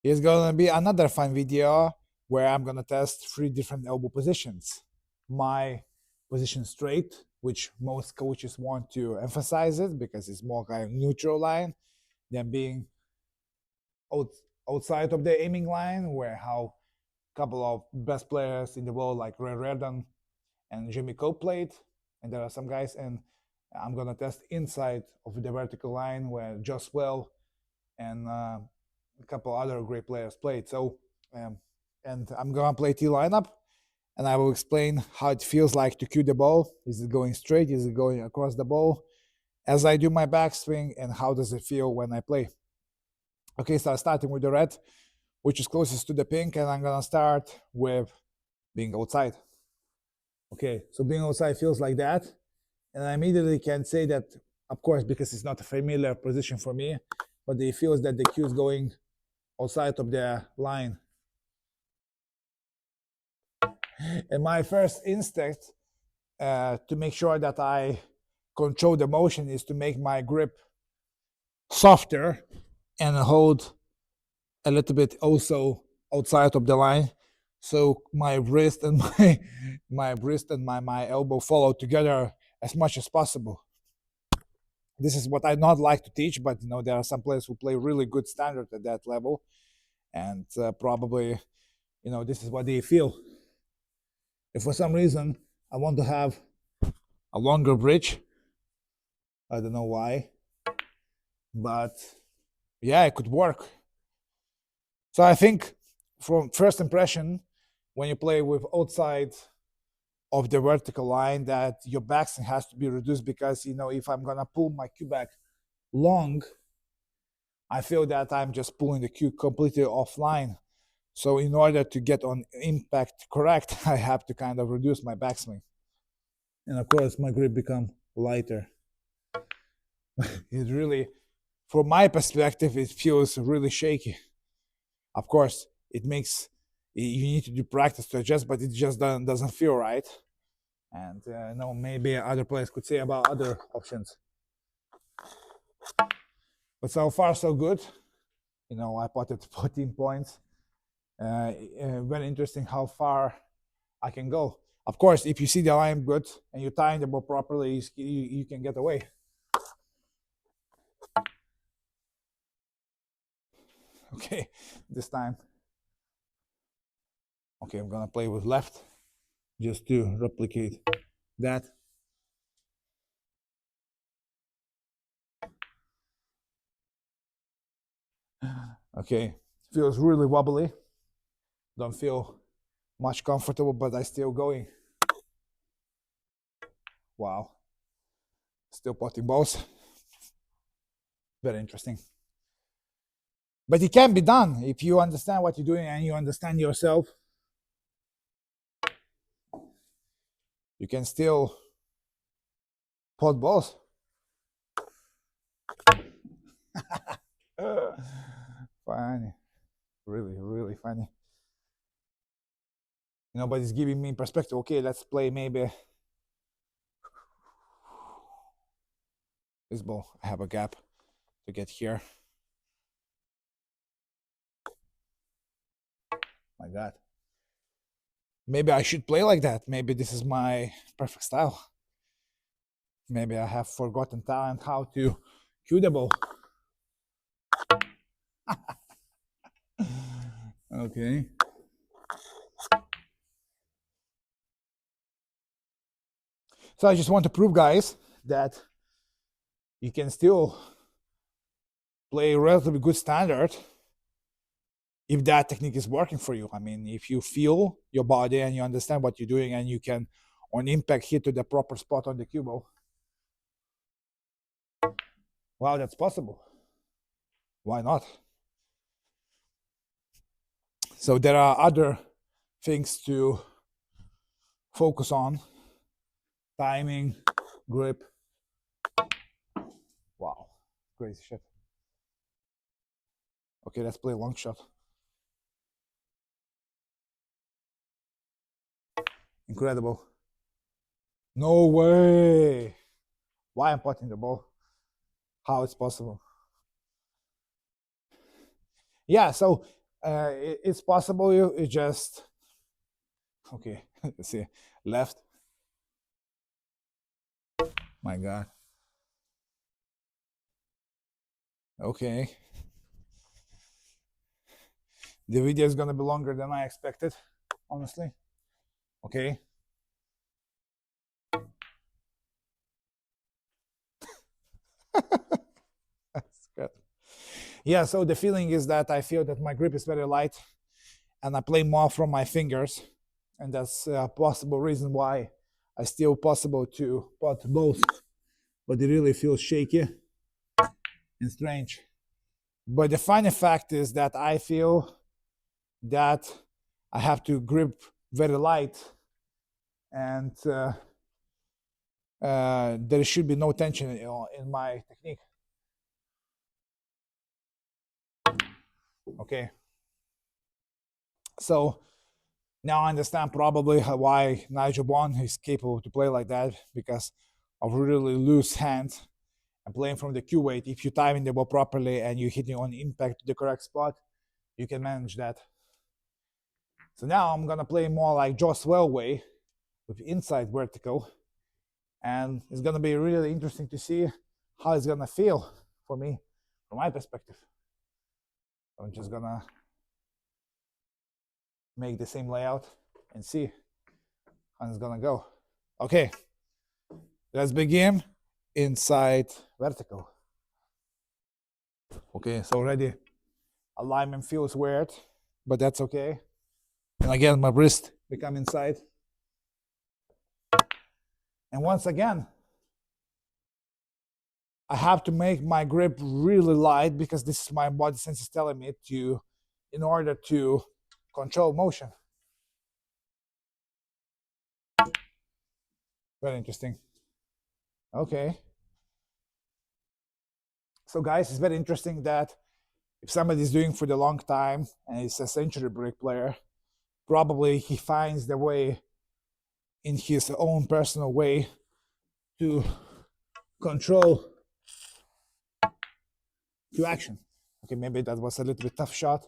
Here's gonna be another fun video where I'm gonna test 3 different elbow positions. My position straight, which most coaches want to emphasize it because it's more kind of neutral line than being out, outside of the aiming line, where how a couple of best players in the world like Ray Reardon and Jimmy Cope played, and there are some guys, and I'm gonna test inside of the vertical line where Joss Well and a couple other great players played. So, um, and I'm gonna play T lineup, and I will explain how it feels like to cue the ball. Is it going straight? Is it going across the ball? As I do my backswing, and how does it feel when I play? Okay, so I'm starting with the red, which is closest to the pink, and I'm gonna start with being outside. Okay, so being outside feels like that, and I immediately can say that, of course, because it's not a familiar position for me, but it feels that the cue is going outside of the line. And my first instinct to make sure that I control the motion is to make my grip softer and hold a little bit also outside of the line, so my wrist and my elbow follow together as much as possible. This is what I not like to teach, but there are some players who play really good standard at that level, and probably this is what they feel. If for some reason I want to have a longer bridge, I don't know why, but yeah, it could work. So I think from first impression, when you play with outside of the vertical line, that your backswing has to be reduced, because if I'm gonna pull my cue back long, I feel that I'm just pulling the cue completely offline. So in order to get on impact correct, I have to kind of reduce my backswing, and of course my grip become lighter. It really, from my perspective, it feels really shaky. Of course, you need to do practice to adjust, but it just doesn't feel right. And maybe other players could say about other options. But so far so good. I potted 14 points. Very interesting how far I can go. Of course, if you see the line good and you time the ball properly, you can get away. Okay, this time. Okay, I'm gonna play with left just to replicate that. Okay, feels really wobbly. Don't feel much comfortable, but I still going. Wow. Still potting balls. Very interesting. But it can be done if you understand what you're doing and you understand yourself. You can still pot balls. Funny. Really, really funny. But it's giving me perspective. Okay, let's play maybe this ball. I have a gap to get here. My God. Maybe I should play like that. Maybe this is my perfect style. Maybe I have forgotten talent how to cue the ball. Okay. So I just want to prove, guys, that you can still play relatively good standard if that technique is working for you. I mean, if you feel your body and you understand what you're doing, and you can, on impact, hit to the proper spot on the cue ball. Wow, that's possible. Why not? So there are other things to focus on: timing, grip. Wow, crazy shit. Okay, let's play a long shot. Incredible. No way. Why I'm putting the ball? How it's possible? Yeah, so it's possible. You just okay. Let's see, left. My God. Okay, the video is gonna be longer than I expected, honestly. Okay. That's good. Yeah, so the feeling is that I feel that my grip is very light and I play more from my fingers. And that's a possible reason why I still possible to put both, but it really feels shaky and strange. But the funny fact is that I feel that I have to grip very light and there should be no tension in my technique. Okay. So now I understand probably why Nigel Bond is capable to play like that, because of really loose hands and playing from the Q weight. If you timing the ball properly and you're hitting on impact to the correct spot, you can manage that. So now I'm gonna play more like Joe Swell way with inside vertical, and it's gonna be really interesting to see how it's gonna feel for me from my perspective. I'm just gonna make the same layout and see how it's gonna go. Okay, let's begin inside vertical. Okay, so already alignment feels weird, but that's okay. And again, my wrist become inside. And once again, I have to make my grip really light because this is my body sense is telling me to, in order to control motion. Very interesting. Okay. So guys, it's very interesting that if somebody is doing for the long time and he's a century break player, probably he finds the way in his own personal way to control to action. Okay, maybe that was a little bit tough shot.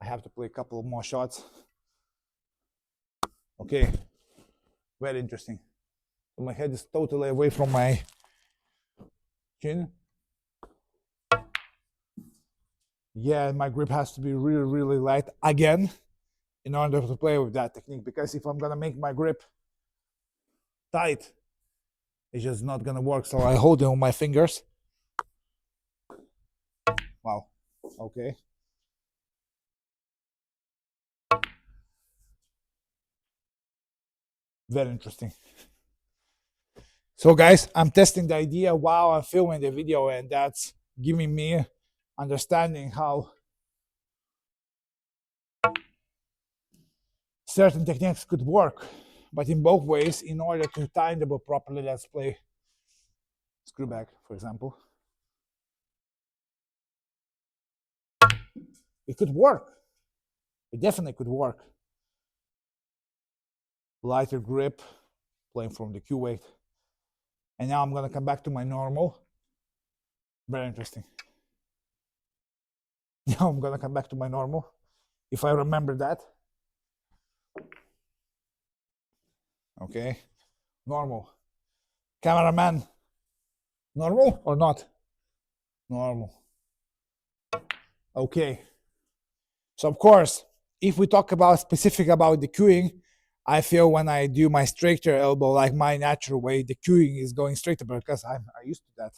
I have to play a couple more shots. Okay, very interesting. So my head is totally away from my chin. Yeah, my grip has to be really, really light again in order to play with that technique, because if I'm gonna make my grip tight, it's just not gonna work. So I hold it on my fingers. Wow. Okay. Very interesting. So guys, I'm testing the idea while I'm filming the video, and that's giving me understanding how certain techniques could work, but in both ways. In order to time the ball properly, let's play screw back, for example. It could work. It definitely could work. Lighter grip, playing from the Q weight. And now I'm gonna come back to my normal. Very interesting. Now I'm gonna come back to my normal, if I remember that. Okay, normal. Cameraman, normal or not? Normal. Okay. So of course, if we talk about specific about the cueing, I feel when I do my straighter elbow, like my natural way, the cueing is going straighter because I'm used to that.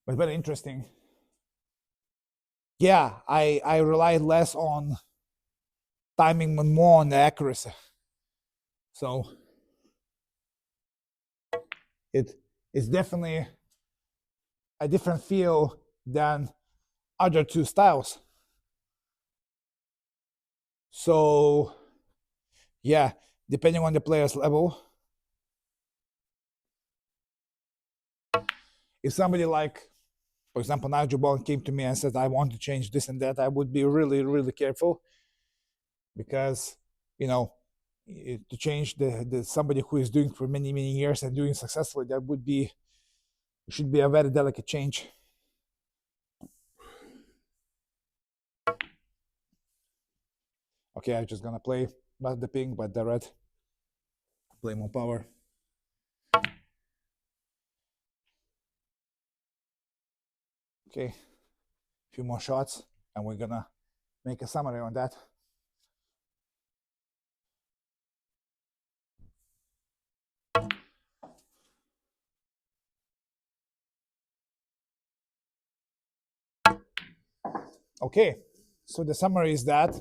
But very interesting. Yeah, I rely less on timing and more on the accuracy. So it's definitely a different feel than other two styles. So yeah, depending on the player's level, if somebody like, for example, Nigel Bond came to me and said, I want to change this and that, I would be really, really careful, because, you know, to change the somebody who is doing for many, many years and doing successfully, that would be, should be a very delicate change. Okay, I'm just gonna play not the pink but the red. Play more power. Okay, a few more shots, and we're gonna make a summary on that. Okay, so the summary is that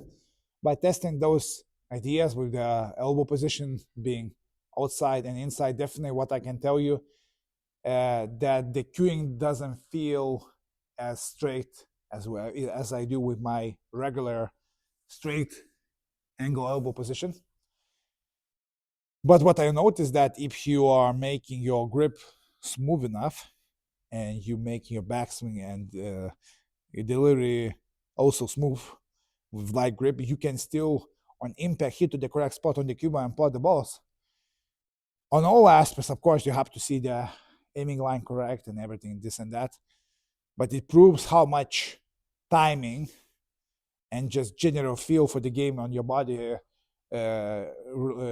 by testing those ideas with the elbow position being outside and inside, definitely what I can tell you that the cueing doesn't feel as straight as well as I do with my regular straight angle elbow position. But what I noticed that if you are making your grip smooth enough and you make your backswing and your delivery also smooth with light grip, you can still on impact hit to the correct spot on the cue and pot the balls. On all aspects, of course, you have to see the aiming line correct and everything, this and that. But it proves how much timing and just general feel for the game on your body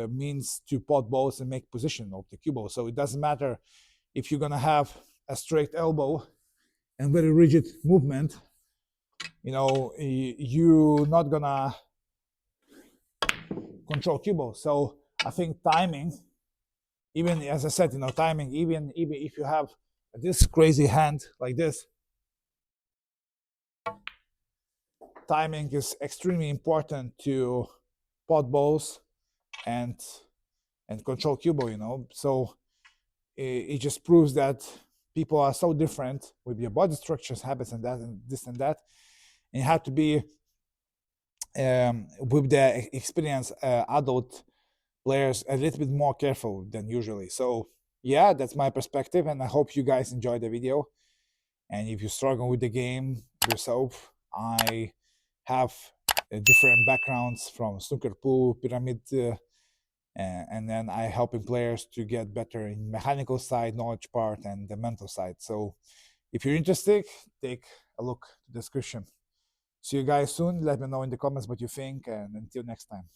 means to pot balls and make position of the cue ball. So it doesn't matter if you're gonna have a straight elbow and very rigid movement. You know, you're not gonna control cue ball. So I think timing, even as I said, timing, even if you have this crazy hand like this, timing is extremely important to pot balls and control cue ball. So it just proves that people are so different with your body structures, habits, and that, and this and that. And you have to be with the experienced adult players a little bit more careful than usually. So yeah, that's my perspective, and I hope you guys enjoyed the video. And if you struggle with the game yourself, I have different backgrounds from snooker, pool, pyramid, and then I helping players to get better in mechanical side, knowledge part, and the mental side. So if you're interested, take a look at the description. See you guys soon. Let me know in the comments what you think, and until next time.